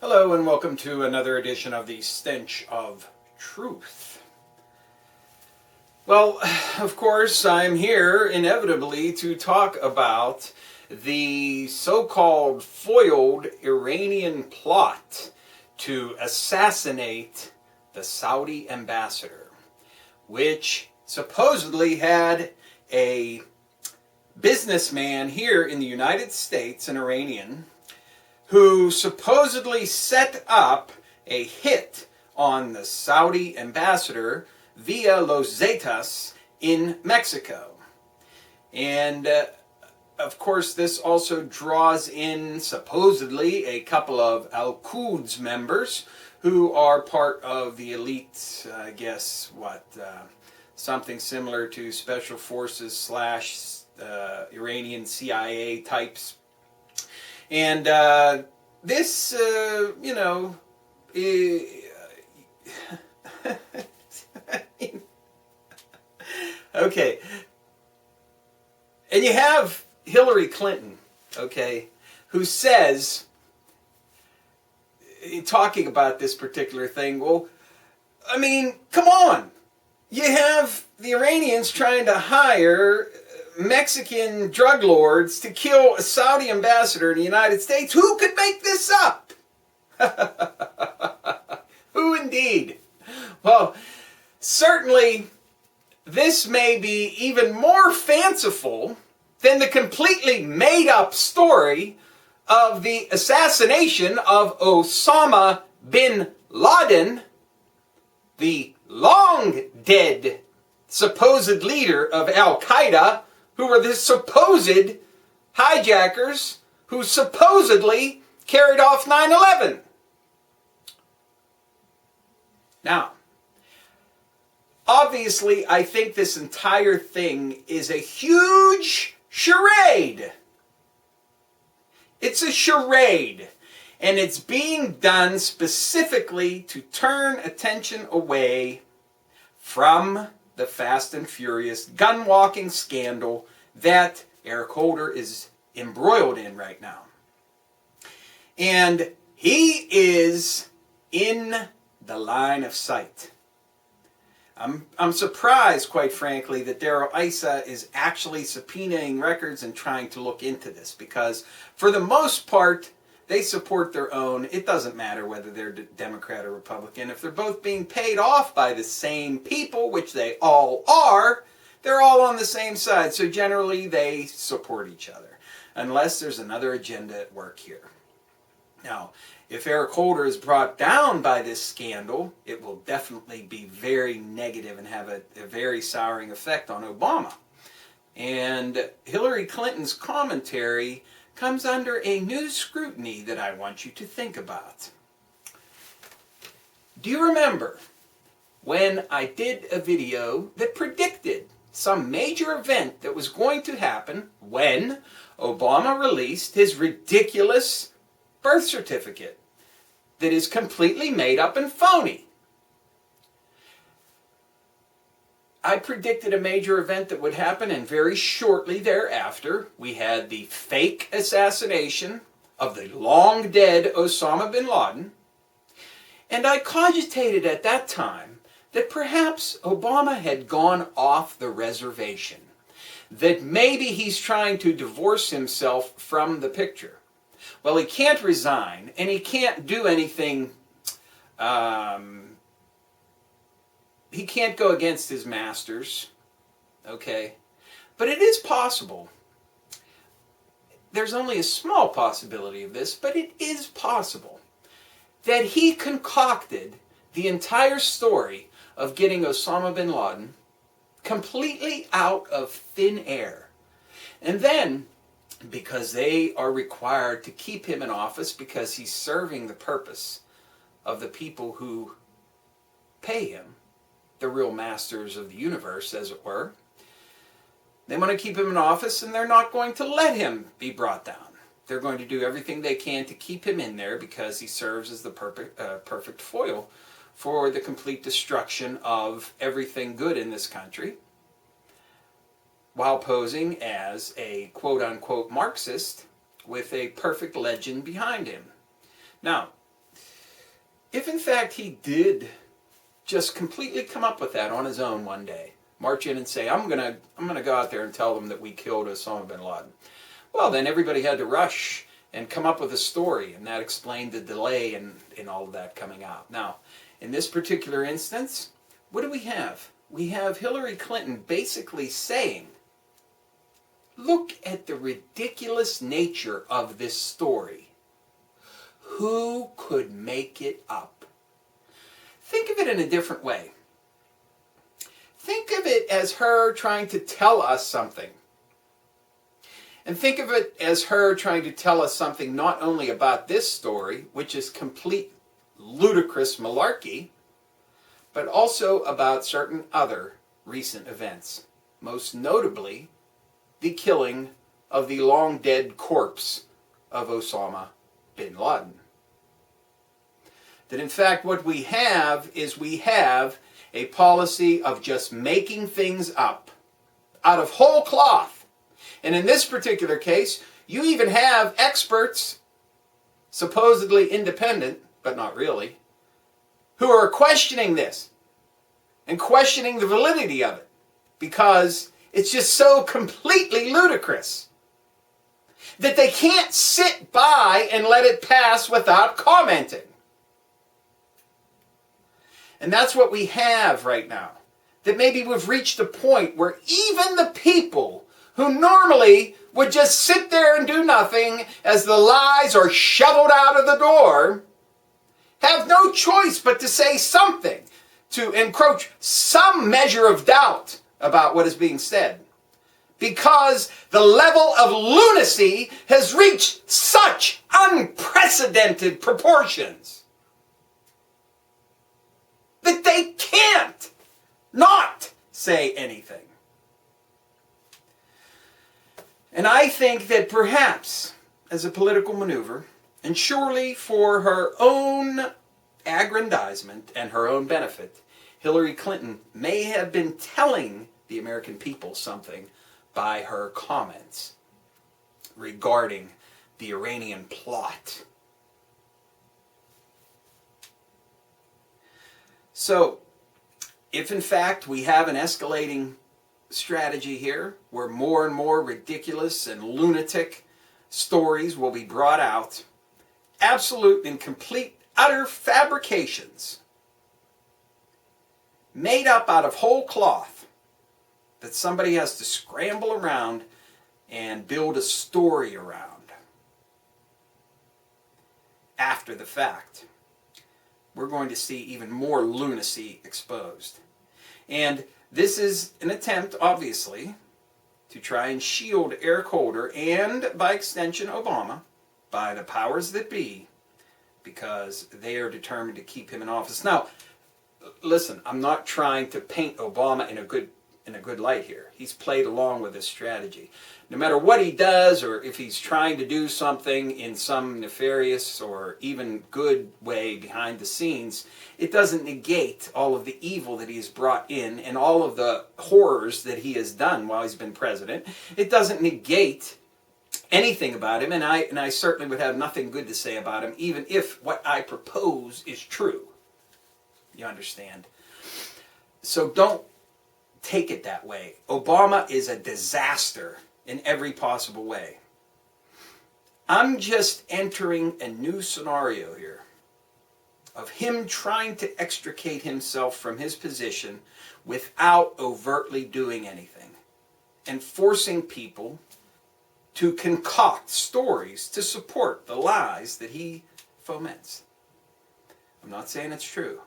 Hello and welcome to another edition of the Stench of Truth. Well, of course, I'm here inevitably to talk about the so-called foiled Iranian plot to assassinate the Saudi ambassador, which supposedly had a businessman here in the United States, an Iranian, who supposedly set up a hit on the Saudi ambassador via Los Zetas in Mexico. And of course, this also draws in supposedly a couple of Al-Quds members who are part of the elite, something similar to special forces / Iranian CIA types. And this, okay. And you have Hilary Clinton, okay, who says, talking about this particular thing, well, I mean, come on. You have the Iranians trying to hire Mexican drug lords to kill a Saudi ambassador in the United States. Who could make this up? Who indeed? Well, certainly this may be even more fanciful than the completely made-up story of the assassination of Osama Bin Laden, the long-dead supposed leader of Al-Qaeda, who were the supposed hijackers who supposedly carried off 9/11. Now, obviously, I think this entire thing is a huge charade. It's a charade, and it's being done specifically to turn attention away from the Fast and Furious gun-walking scandal that Eric Holder is embroiled in right now. And he is in the line of sight. I'm surprised, quite frankly, that Darrell Issa is actually subpoenaing records and trying to look into this, because for the most part, they support their own. It doesn't matter whether they're Democrat or Republican. If they're both being paid off by the same people, which they all are, they're all on the same side. So generally, they support each other, unless there's another agenda at work here. Now, if Eric Holder is brought down by this scandal, it will definitely be very negative and have a very souring effect on Obama. And Hillary Clinton's commentary comes under a new scrutiny that I want you to think about. Do you remember when I did a video that predicted some major event that was going to happen when Obama released his ridiculous birth certificate that is completely made up and phony? I predicted a major event that would happen, and very shortly thereafter, we had the fake assassination of the long-dead Osama Bin Laden. And I cogitated at that time that perhaps Obama had gone off the reservation, that maybe he's trying to divorce himself from the picture. Well, he can't resign, and he can't do anything. He can't go against his masters, okay? But it is possible. There's only a small possibility of this, but it is possible that he concocted the entire story of getting Osama Bin Laden completely out of thin air. And then, because they are required to keep him in office because he's serving the purpose of the people who pay him, the real masters of the universe, as it were. They want to keep him in office, and they're not going to let him be brought down. They're going to do everything they can to keep him in there because he serves as the perfect foil for the complete destruction of everything good in this country, while posing as a quote-unquote Marxist with a perfect legend behind him. Now, if in fact he did just completely come up with that on his own one day, march in and say, I'm gonna go out there and tell them that we killed Osama Bin Laden. Well, then everybody had to rush and come up with a story, and that explained the delay in all of that coming out. Now, in this particular instance, what do we have? We have Hilary Clinton basically saying, look at the ridiculous nature of this story. Who could make it up? Think of it in a different way. Think of it as her trying to tell us something. And think of it as her trying to tell us something not only about this story, which is complete ludicrous malarkey, but also about certain other recent events. Most notably, the killing of the long-dead corpse of Osama Bin Laden. That in fact what we have is a policy of just making things up out of whole cloth. And in this particular case, you even have experts, supposedly independent, but not really, who are questioning this and questioning the validity of it because it's just so completely ludicrous that they can't sit by and let it pass without commenting. And that's what we have right now. That maybe we've reached a point where even the people who normally would just sit there and do nothing as the lies are shoveled out of the door have no choice but to say something to encroach some measure of doubt about what is being said. Because the level of lunacy has reached such unprecedented proportions that they can't not say anything. And I think that perhaps, as a political maneuver, and surely for her own aggrandizement and her own benefit, Hilary Clinton may have been telling the American people something by her comments regarding the Iranian plot. So, if in fact we have an escalating strategy here where more and more ridiculous and lunatic stories will be brought out, absolute and complete utter fabrications made up out of whole cloth that somebody has to scramble around and build a story around after the fact, we're going to see even more lunacy exposed. And this is an attempt, obviously, to try and shield Eric Holder and, by extension, Obama, by the powers that be, because they are determined to keep him in office. Now, listen, I'm not trying to paint Obama in a good light here. He's played along with this strategy. No matter what he does, or if he's trying to do something in some nefarious or even good way behind the scenes, it doesn't negate all of the evil that he has brought in and all of the horrors that he has done while he's been president. It doesn't negate anything about him, and I certainly would have nothing good to say about him, even if what I propose is true. You understand? So don't take it that way. Obama is a disaster in every possible way. I'm just entering a new scenario here of him trying to extricate himself from his position without overtly doing anything and forcing people to concoct stories to support the lies that he foments. I'm not saying it's true,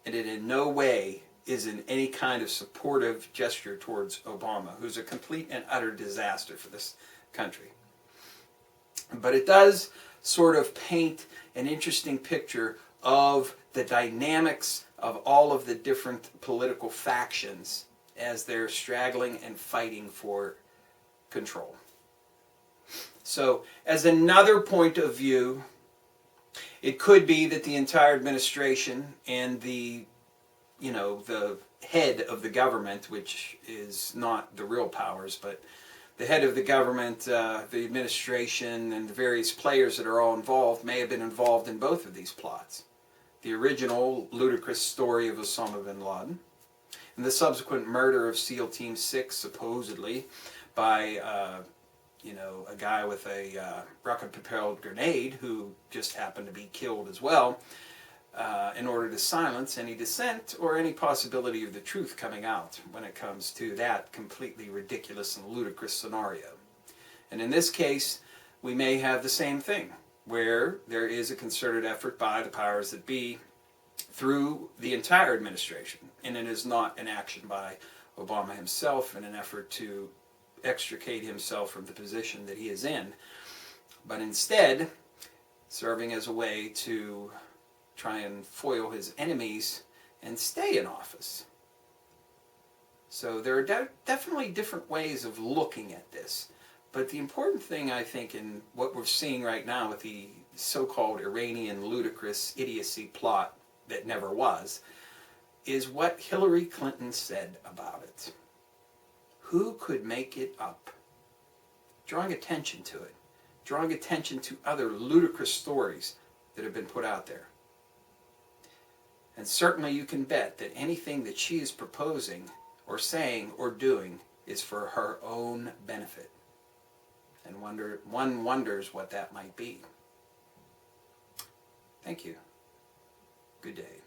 and it in no way is in any kind of supportive gesture towards Obama, who's a complete and utter disaster for this country. But it does sort of paint an interesting picture of the dynamics of all of the different political factions as they're straggling and fighting for control. So, as another point of view, it could be that the entire administration and the head of the government, which is not the real powers, but the head of the government, the administration, and the various players that are all involved may have been involved in both of these plots. the original ludicrous story of Osama Bin Laden, and the subsequent murder of SEAL Team 6, supposedly, by a guy with a rocket-propelled grenade who just happened to be killed as well, in order to silence any dissent or any possibility of the truth coming out when it comes to that completely ridiculous and ludicrous scenario. And in this case, we may have the same thing, where there is a concerted effort by the powers that be through the entire administration, and it is not an action by Obama himself in an effort to extricate himself from the position that he is in, but instead serving as a way to try and foil his enemies and stay in office. So there are definitely different ways of looking at this. But the important thing, I think, in what we're seeing right now with the so-called Iranian ludicrous idiocy plot that never was, is what Hilary Clinton said about it. Who could make it up? Drawing attention to it. Drawing attention to other ludicrous stories that have been put out there. And certainly you can bet that anything that she is proposing or saying or doing is for her own benefit. And one wonders what that might be. Thank you. Good day.